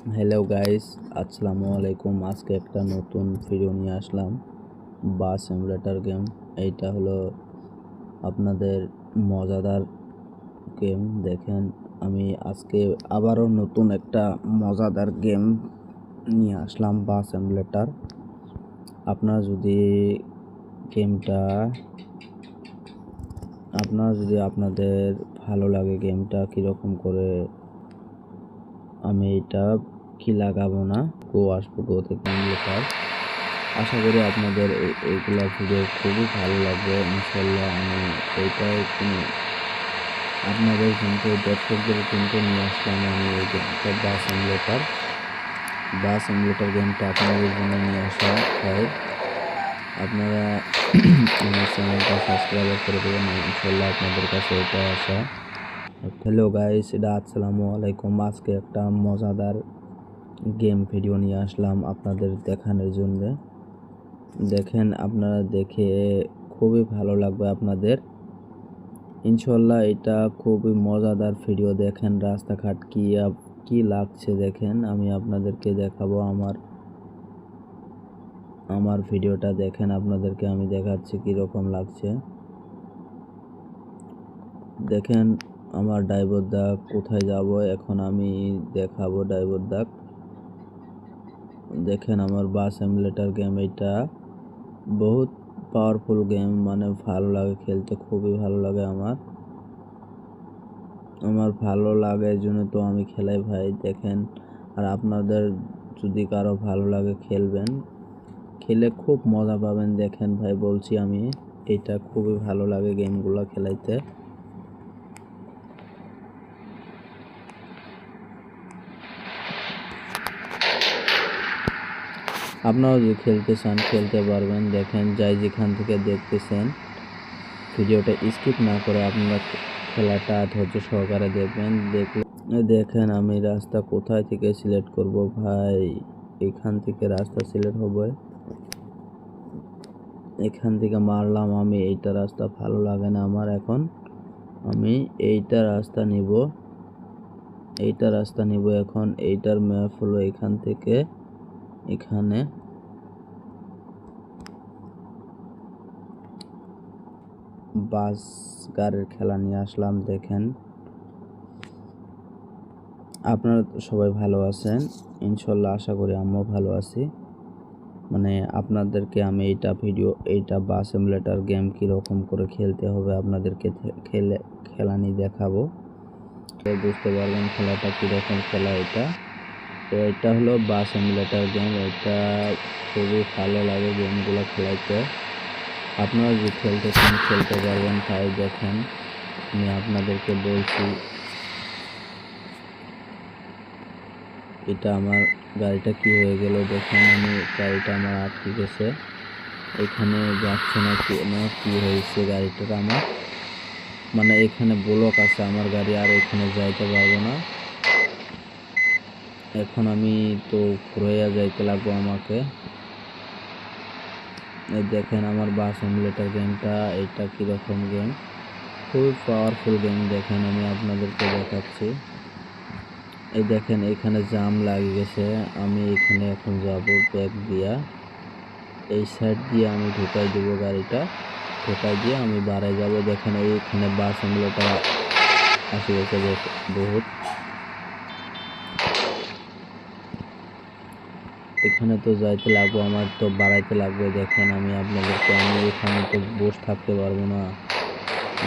Hello guys, আসসালামু আলাইকুম। আজকে একটা নতুন ভিডিও নিয়ে আসলাম বাস সিমুলেটর গেম। এইটা হলো আপনাদের মজাদার গেম। দেখেন, আমি আজকে আবারও নতুন একটা মজাদার গেম নিয়ে আসলাম বাস সিমুলেটর। আপনারা যদি গেমটা আপনাদের ভালো লাগে, গেমটা কীরকম করে, আমি এটা কি লাগাবো না, আসবো গো থেকে লেখার। আশা করি আপনাদের এইগুলা ভিডিও খুবই ভালো লাগবে ইনশাল্লাহ। আমি এইটাই আপনাদের কিন্তু দর্শকদের কিন্তু নিয়ে আসলাম। আমি এই গেমটা বাস সিমুলেটর গেমটা আপনাদের জন্য নিয়ে আসা হয়। আপনারা আমার চ্যানেলটা সাবস্ক্রাইব করে দেবেন, ইনশাল্লাহ আপনাদের কাছে এটা আসা। হ্যালো গাইস, আসসালামু আলাইকুম। আজকে একটা মজাদার গেম ভিডিও নিয়ে আসলাম আপনাদের দেখানোর জন্য। দেখেন, আপনারা দেখে খুবই ভালো লাগবে আপনাদের ইনশাল্লাহ। এটা খুবই মজাদার ভিডিও। দেখেন রাস্তাঘাট কি লাগছে, দেখেন আমি আপনাদেরকে দেখাবো। আমার ভিডিওটা দেখেন, আপনাদেরকে আমি দেখাচ্ছি কীরকম লাগছে। দেখেন আমার ড্রাইভার দা কোথায় যাব এখন আমি দেখাবো ড্রাইভার দা। দেখেন আমার বাস সিমুলেটর গেম, এটা বহুত পাওয়ারফুল গেম, মানে ভালো লাগে খেলতে, খুবই ভালো লাগে আমার ভালো লাগে এই জন্য তো আমি খেলাই ভাই। দেখেন, আর আপনাদের যদি কারো ভালো লাগে খেলবেন, খেলে খুব মজা পাবেন। দেখেন ভাই, বলছি আমি, এটা খুবই ভালো লাগে গেমগুলো খেলাইতে। আপনারাও যদি খেলতে চান খেলতে পারবেন। দেখেন, যাই যেখান থেকে দেখতেছেন ভিডিওটা স্কিপ না করে আপনারা খেলাটা ধৈর্য সহকারে দেখবেন। দেখেন আমি রাস্তা কোথায় থেকে সিলেক্ট করব ভাই। এখান থেকে রাস্তা সিলেক্ট হবে, এখান থেকে মারলাম আমি। এইটা রাস্তা ভালো লাগে না আমার, এখন আমি এইটা রাস্তা নিব এখন। এইটার ম্যাপ হলো এখান থেকে এখানে। বাস গাড়ির খেলা নিয়ে আসলাম। দেখেন আপনারা সবাই ভালো আছেন ইনশাল্লাহ, আশা করি আমিও ভালো আছি। মানে আপনাদেরকে আমি এইটা বাস সিমুলেটর গেম কীরকম করে খেলতে হবে আপনাদেরকে খেলানি দেখাবো, বুঝতে পারবেন খেলাটা কীরকম খেলা। তো এটা হলো বাস সিমুলেটর গেম। এটা খুবই ভালো লাগে গেমগুলো খেলাইতে। আপনারা যদি খেলতে চান খেলতে পারবেন তাই। দেখেন আমি আপনাদেরকে বলছি, এটা আমার গাড়িটা কি হয়ে গেল। দেখেন আমি গাড়িটা আমার আটকে গেছে, এখানে যাচ্ছে না কি হয়েছে গাড়িটার আমার, মানে এখানে ব্লক আছে আমার গাড়ি, আর এখানে যাইতে পারবো না। এখন আমি তো ঘুরাইয়া যাইতে লাগবো আমাকে। দেখেন আমার বাস সিমুলেটর গেমটা, এটা কীরকম গেম, খুবই পাওয়ারফুল গেম। দেখেন আমি আপনাদেরকে দেখাচ্ছি। এই দেখেন এখানে জাম লাগে গেছে, আমি এখানে এখন যাব ব্যাক দিয়া, এই সাইড দিয়ে আমি ঢুকাই দেব গাড়িটা, ঢুকাই দিয়ে আমি বাড়াই যাব। দেখেন এইখানে বাস সিমুলেটর আসে গেছে বহুত, এখানে তো যাইতে লাগবো, আমার তো বাড়াইতে লাগবে। দেখেন আমি এখানে তো বসে থাকতে পারবো না।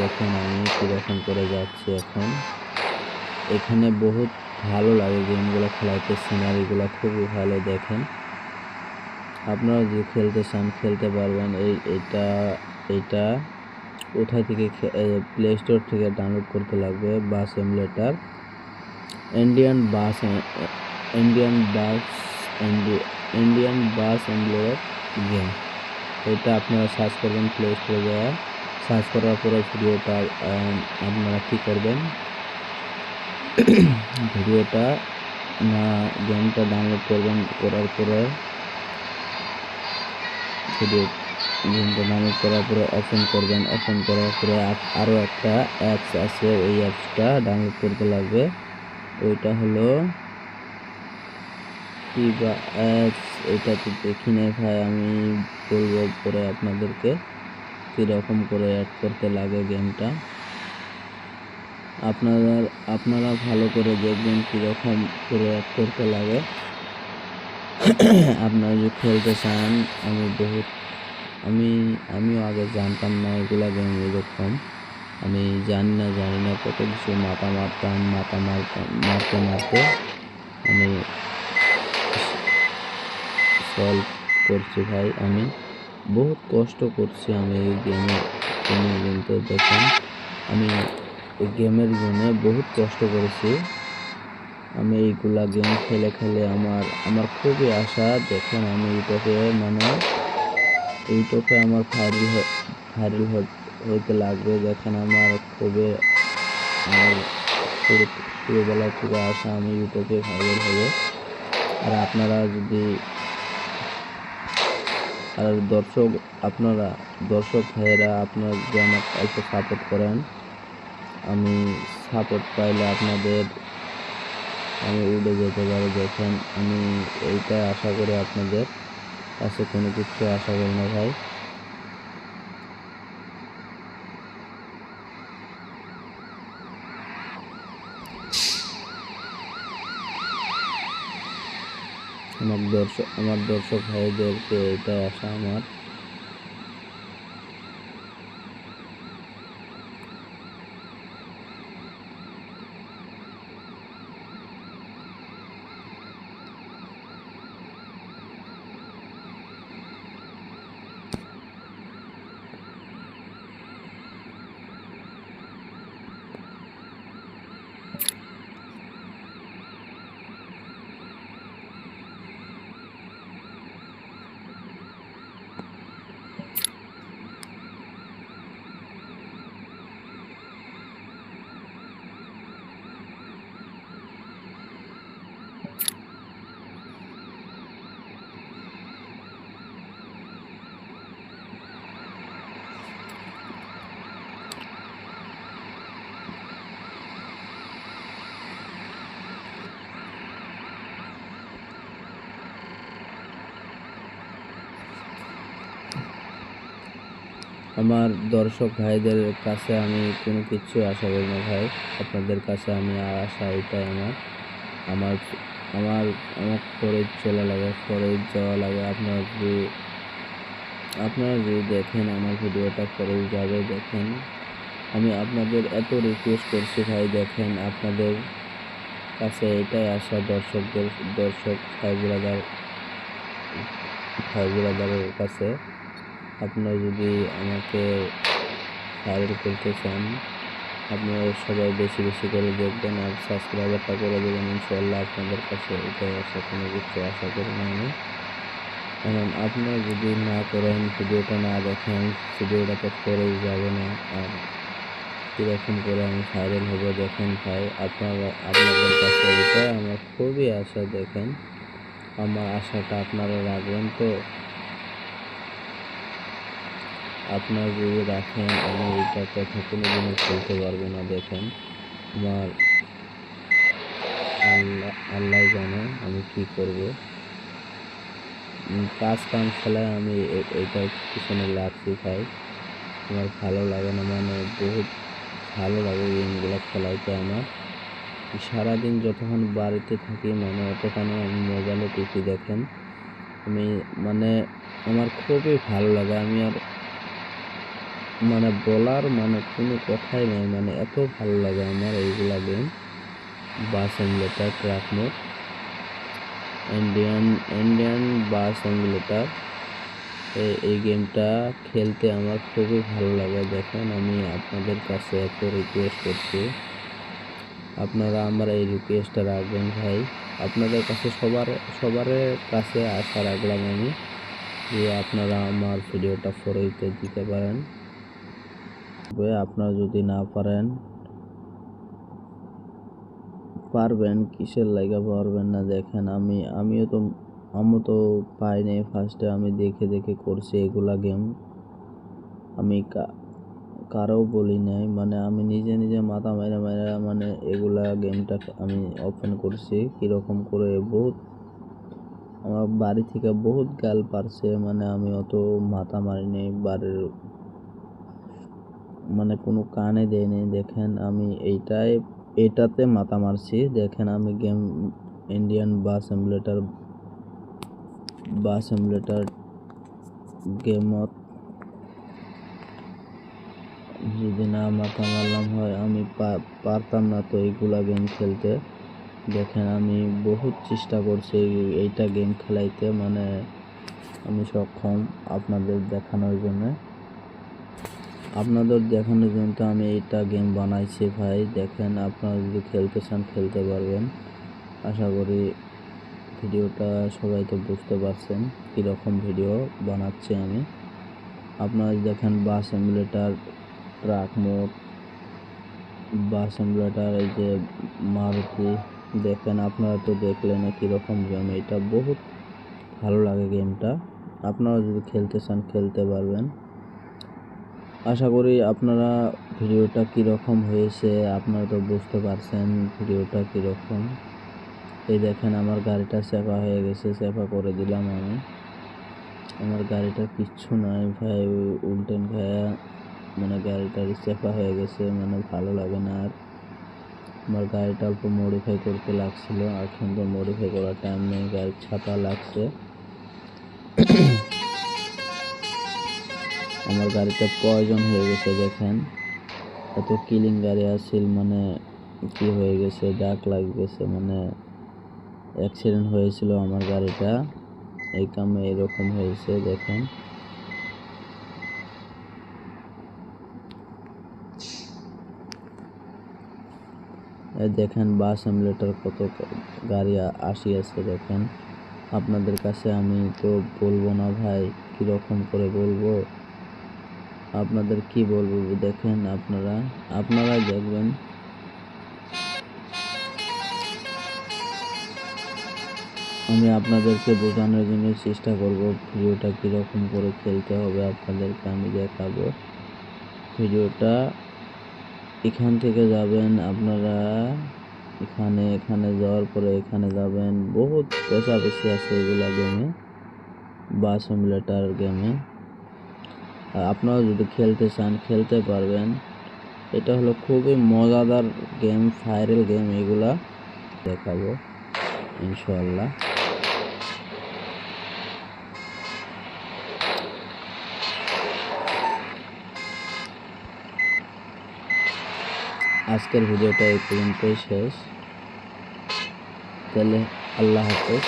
দেখেন আমি কীরকম করে যাচ্ছি এখন। এখানে বহুত ভালো লাগে গেমগুলো খেলাইতে, সিনারিগুলো খুবই ভালো। দেখেন আপনারা যদি খেলতে চান খেলতে পারবেন। এইটা কোথায় থেকে, প্লে স্টোর থেকে ডাউনলোড করতে লাগবে বাস সিমুলেটর ইন্ডিয়ান বাস সিমুলেটর গেম। এটা আপনারা সার্চ করবেন, প্লে স্টোরে যাওয়া সার্চ করার পরে ভিডিওটা আপনারা কী করবেন, ভিডিওটা না গেমটা ডাউনলোড করবেন, করার পরে গেমটা ডাউনলোড করার পরে ওপেন করবেন। ওপেন করার পরে আরও একটা অ্যাপস আছে, ওই অ্যাপসটা ডাউনলোড করতে লাগবে। ওইটা হলো কি বা অ্যাপস এটা তো দেখি নাই ভাই, আমি বলবো পরে আপনাদেরকে কীরকম করে অ্যাড করতে লাগে গেমটা। আপনারা আপনারা ভালো করে দেখবেন কীরকম করে অ্যাড করতে লাগে। আপনারা যদি খেলতে চান, আমি আমিও আগে জানতাম না এগুলা গেম এরকম। আমি জানি না কত কিছু মাথা মারতে মারতে আমি সলভ করছি ভাই। আমি বহুত কষ্ট করছি আমি এই গেমের জন্য, কিন্তু দেখেন আমি এই গেমের জন্য বহুত কষ্ট করেছি। আমি এইগুলা গেম খেলে খেলে আমার খুবই আশা, দেখেন আমি ইউটিউবে আমার ভাইরাল হইতে লাগবে। দেখেন আমার আমার ছোটবেলা থেকে আশা আমি ইউটিউবে ভাইরাল হব। আর আপনারা যদি দর্শক ভাইয়েরা আপনারা যদি আমাকে একটু সাপোর্ট করেন, আমি সাপোর্ট পাইলে আমি উড়ে যেতে পারি। দেখেন আমি এইটাই আশা করি, আপনাদের কাছে কোনো কিছু আশা করি না ভাই। আমার দর্শক ভাইদেরকে এটাই আশা আমার। আমার দর্শক ভাইদের কাছে আমি কোনো কিছু আশা করি না ভাই। আপনাদের কাছে আমি আশা এটাই আমার আমার আমার আমার ফরেজ যাওয়া লাগে। আপনারা যদি দেখেন আমার ভিডিওটা ফরেজ যাবে, দেখেন আমি আপনাদের এত রিকোয়েস্ট করছি ভাই। দেখেন আপনাদের কাছে এটাই আশা, দর্শক ভাই ব্রাদারের কাছে। আপনারা যদি আমাকে ভাইরাল করতে চান, আপনারা সবাই বেশি বেশি করে দেখবেন আর সাবস্ক্রাইবারটা করে দেবেন। ইনশাআল্লাহ আপনাদের কাছে এটাই আশা, কোনো কিছু আশা করি না আমি। কারণ আপনারা যদি না করেন, ভিডিওটা না দেখেন, ভিডিওটা তো করেই যাবে না। আর কীরকম করে আমি ভাইরাল হবো দেখেন ভাই। আপনাদের কাছে এটাই আমার খুবই আশা। দেখেন আমার আশাটা আপনারা রাখবেন তো। আপনারা যদি রাখেন, আমি এইটা কথা কোনোদিনও বলতে পারবো না। দেখেন আমার আল্লাহ জানে আমি কি করব। কাজ কাম খেলায় আমি এইটার পিছনে লাগছি ভাই। আমার ভালো লাগে না, মানে বহুত ভালো লাগে গেমগুলো খেলাইতে আমার। সারাদিন যতক্ষণ বাড়িতে থাকি, মানে অতক্ষণ আমি মোবাইলে টিপি। দেখেন আমি আমার খুবই ভালো লাগে। আমি আর বলার কোনো কথাই নেই, এত ভালো লাগে আমার এইগুলা গেম। বাস এমুলেটর, ট্রাক মোড, ইন্ডিয়ান বাস এমুলেটর, এই গেমটা খেলতে আমার খুবই ভালো লাগে। দেখেন আমি আপনাদের কাছে এত রিকোয়েস্ট করছি, আপনারা আমার এই রিকোয়েস্টটা রাখবেন ভাই। আপনাদের কাছে সবার কাছে আশা রাখলাম আমি, যে আপনারা আমার ভিডিওটা ফলোতে দিতে পারেন। আপনারা যদি না পারবেন, কিসের লাইগা পারবেন না? দেখেন আমি তো পাই নাই ফার্স্টে, আমি দেখে দেখে করছি এগুলা গেম। আমি কারো বলি নাই, আমি নিজে নিজে মাথা মাইরা এগুলা গেমটা আমি ওপেন করছি। কীরকম করে বহুত আমার বাড়ি থেকে বহুত গাল পারছে, মানে আমি অত মাথা মারিনি, বাড়ির মানে কোনো কানে দেয়নি। দেখেন আমি এটাতে মাথা মারছি। দেখেন আমি গেম ইন্ডিয়ান বাস এমুলেটর গেমত যদি না মাথা মারলাম হয় আমি পারতাম না তো এইগুলা গেম খেলতে। দেখেন আমি বহুত চেষ্টা করছি এইটা গেম খেলাইতে, মানে আমি সক্ষম আপনাদের দেখানোর জন্য তো আমি এইটা গেম বানাইছি ভাই। দেখেন আপনারা যদি খেলতে চান খেলতে পারবেন। আশা করি ভিডিওটা সবাই তো বুঝতে পারছেন কীরকম ভিডিও বানাচ্ছি আমি। আপনারা দেখেন বাস এমুলেটর, ট্রাক মোড, বাস এমুলেটর, এই যে মারুতি। দেখেন আপনারা তো দেখলেন কীরকম গেম, এটা বহুত ভালো লাগে গেমটা। আপনারা যদি খেলতে চান খেলতে পারবেন। আশা করি আপনারা ভিডিওটা কীরকম হয়েছে আপনারা তো বুঝতে পারছেন ভিডিওটা কীরকম। এই দেখেন আমার গাড়িটা চেপা হয়ে গেছে, চেপা করে দিলাম আমি। আমার গাড়িটা কিচ্ছু নাই ভাই, উল্টেন খায়া মানে গাড়িটার চেপা হয়ে গেছে, মানে ভালো লাগে না আর। আমার গাড়িটা অল্প মডিফাই করতে লাগছিল, এখন তো মডিফাই করার টাইম নেই, গাড়ির ছাতা লাগছে। আমার গাড়িটা প্রয়োজন হয়ে গেছে। দেখেন এত কিলিং গাড়ি আসছিল, মানে কি হয়ে গেছে, ডাক লাগে গেছে, মানে অ্যাক্সিডেন্ট হয়েছিল আমার গাড়িটা, এই কামে এরকম হয়েছে। দেখেন দেখেন বাস এমুলেটর কত গাড়ি আসিয়াছে। দেখেন আপনাদের কাছে আমি তো বলবো না ভাই, কীরকম করে বলবো আপনাদের, কি বলবো দেখেন আপনারা দেখবেন। আমি আপনাদেরকে বোঝানোর জন্য চেষ্টা করব ভিডিওটা কীরকম করে খেলতে হবে, আপনাদেরকে আমি দেখাবো। ভিডিওটা এখান থেকে যাবেন আপনারা, এখানে যাওয়ার পরে এখানে যাবেন, বহুত পেশাপেশি আছে এগুলা গেমে, বাস এমুলেটর গেমে। আপনারা যদি খেলতে চান খেলতে পারবেন। এটা হলো খুবই মজাদার গেম, ভাইরাল গেম, এগুলা দেখাবো ইনশাআল্লাহ। আজকের ভিডিওটা এই পর্যন্তই শেষ, তাহলে আল্লাহ হাফেজ।